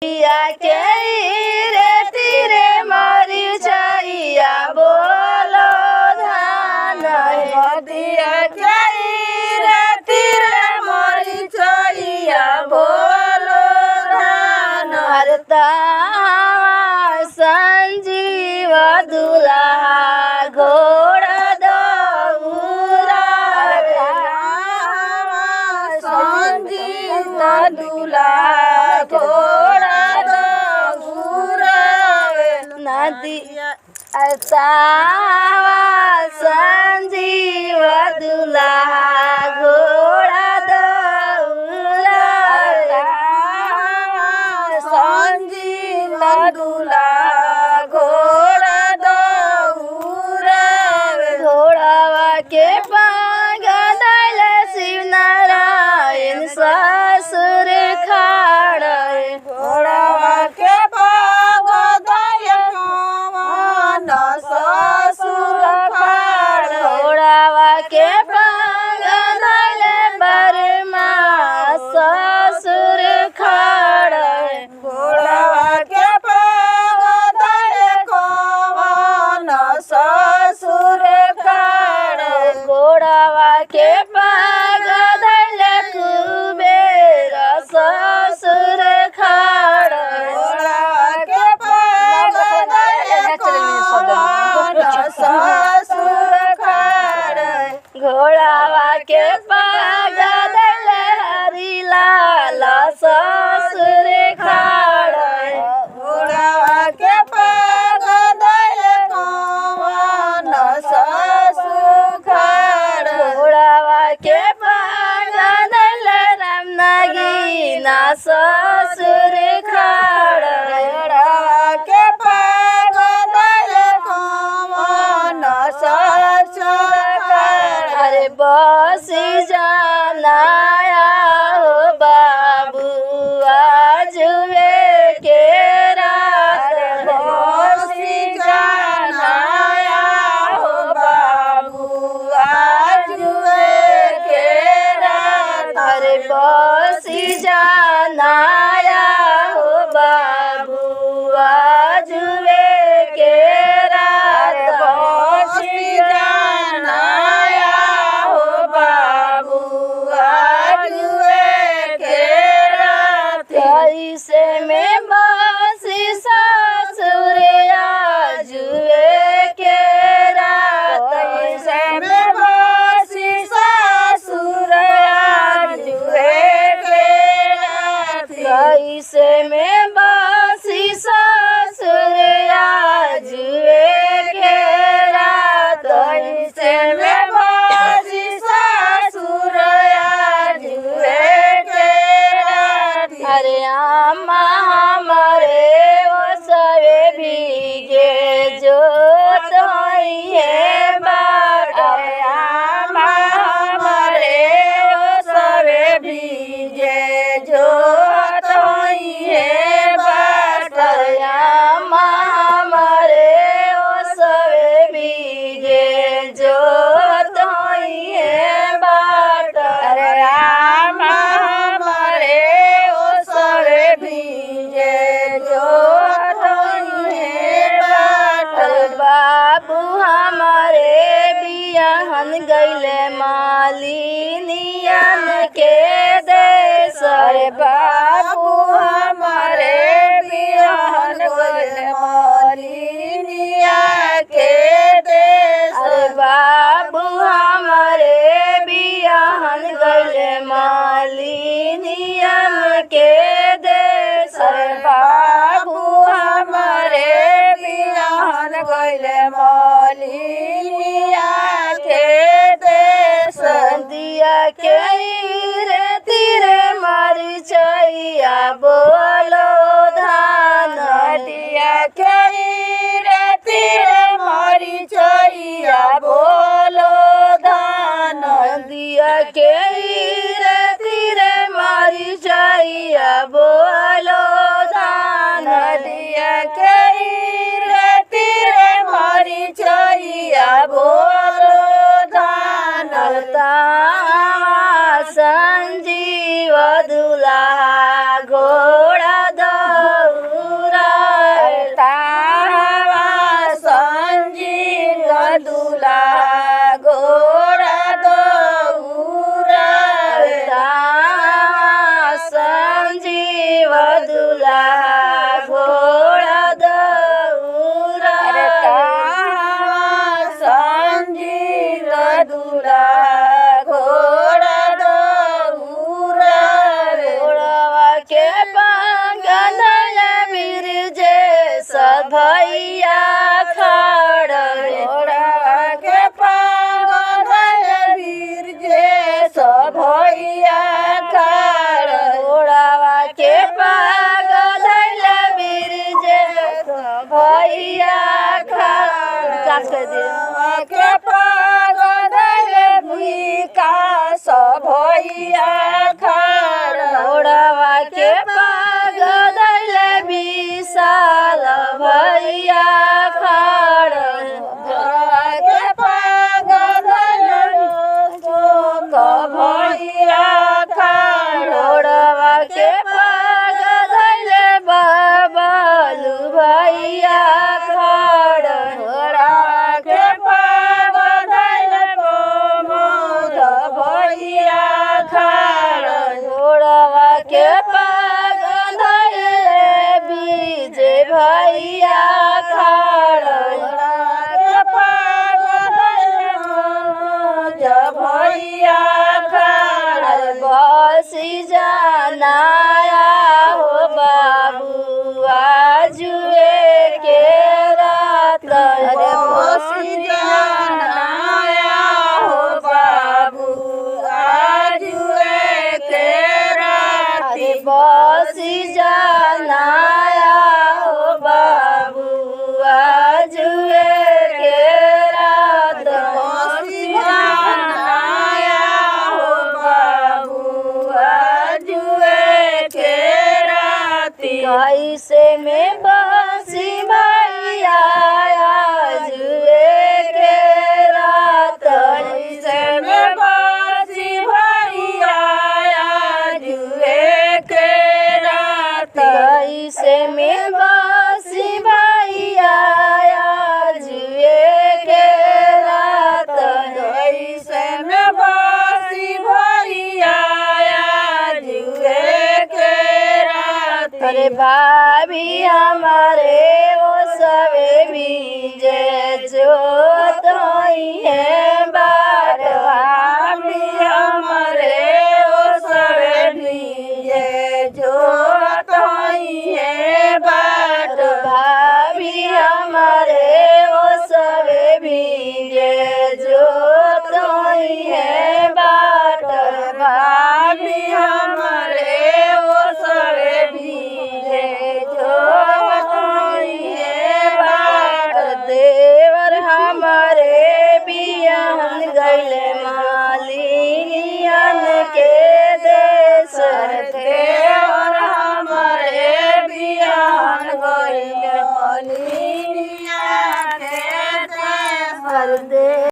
पिया के रे तीरे मरीचैया बोलो धान नदिया के रे तीरे मरीचैया बोलो धान हरता संजीव दुल्हा घोड़ा दौरा संजीव दुल्हा घोड़ा नदिया संजीव दुल्हा घोड़ा दौरा संजीव दुल्हा घोड़ा दौरा घोड़ावा के पागल शिव नारायण ससुर खाड़े घोड़ावा के ससुर खाड़ घोड़ावा के पागल बरमा ससुर खाड़े घोड़ावा के कौन ससुर खाड़ घोड़ावा के पागल कुबेर ससुर खाड़े घोड़ावा के ससुर खाड़ घोड़ावा के पागल हरिलाल ससुर खाड़े घोड़ावा के कौन ससुर खाड़ घोड़ावा के पागल रामनागीना ससुर खाड़े घोड़ावा के कौन ससुर खाड़ अरे बसी जानाया हो बाबू आज वे के रात बसी जानाया हो बाबू आज के रात अरे बसी जानाया हो बाबू आज वे के रात बसी जानाया हो बाबू आज के रात कैसे में बसी ससुर आज वे के रात कैसे में बसी ससुर आज के रात कैसे में बसी ससुर आज वे के रात कैसे में बसी ससुर आज के रात अरे आमा हमारे वो सवे भीगे जोत है बाट अरे आमा हमारे वो सवे भीगे जोत है बाट अरे आमा हमारे वो सवे भीगे जोत है बाट अरे आमा हमारे वो सवे भीगे जोत है बाट अरे बाबू हमारे बियाहन गईले मालिनियन के देश अरे बाबू हमारे बिहान गइल मालिनिया के देश अरे बाबू हमारे बियाहन गईले मालिनियन के देश अरे बाबू हमारे बिहान गइल मालिनिया के देश दिया के रे तीरे मरीचैया दुल्हा घोड़ा दौरा अरे कहाँ संजील दुल्हा घोड़ा दौरा रे घोड़वा के पागल बिरजे भैया खड़ घोड़ा के पागल वीर जे भैया खड़ घोड़वा के पागल बिरजे भैया खड़ काट कर दे के पागल विकास भैया खड़ घोड़वा के पागल विशाल भैया खड़ के पागल भैया खड़ घोड़वा के पागल बबलू भैया खड़ घोड़ा के पागल प्रमोद भैया खड़ घोड़वा के पागल बीजे भैया खड़ के पागल मनोज भैया खड़ बसी जाना हो बाबू आजुए के रात अरे बसी जाना हो बाबू आजुए के राती बसी जाना हो बाबू आजुए के रात बसी जाना हो बाबू आजुए के राती कैसे में बसी भैया आजुए के रात कैसे में बसी भैया आजुए के राती कैसे में बसी भैया आजुए के रात कैसे में बसी भैया आजुए के राती अरे भाभी हमारे वो सवे बीजे जो तो है